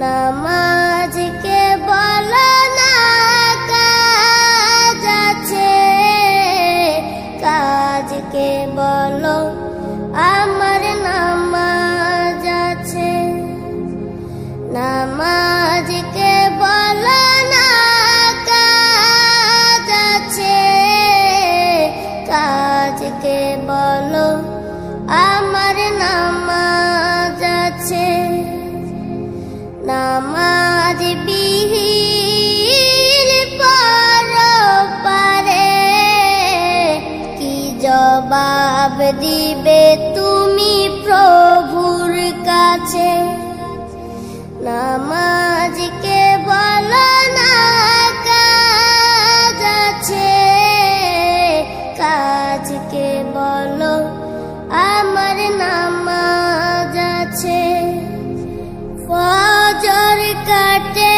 নামাজকে বলো না কাজ আছে, কাজকে বলো আমার নামাজ আছে। নামাজকে বলো না কাজ আছে, কাজকে বলো আমার নামাজ আছে। নামাজ বিহীন পরপারে কি জবাব দিবে তুমি প্রভুর কাছে? নামাজকে বলো না কাজ আছে, কাজকে বলো আমার নামাজ আছে। ফজর কাটে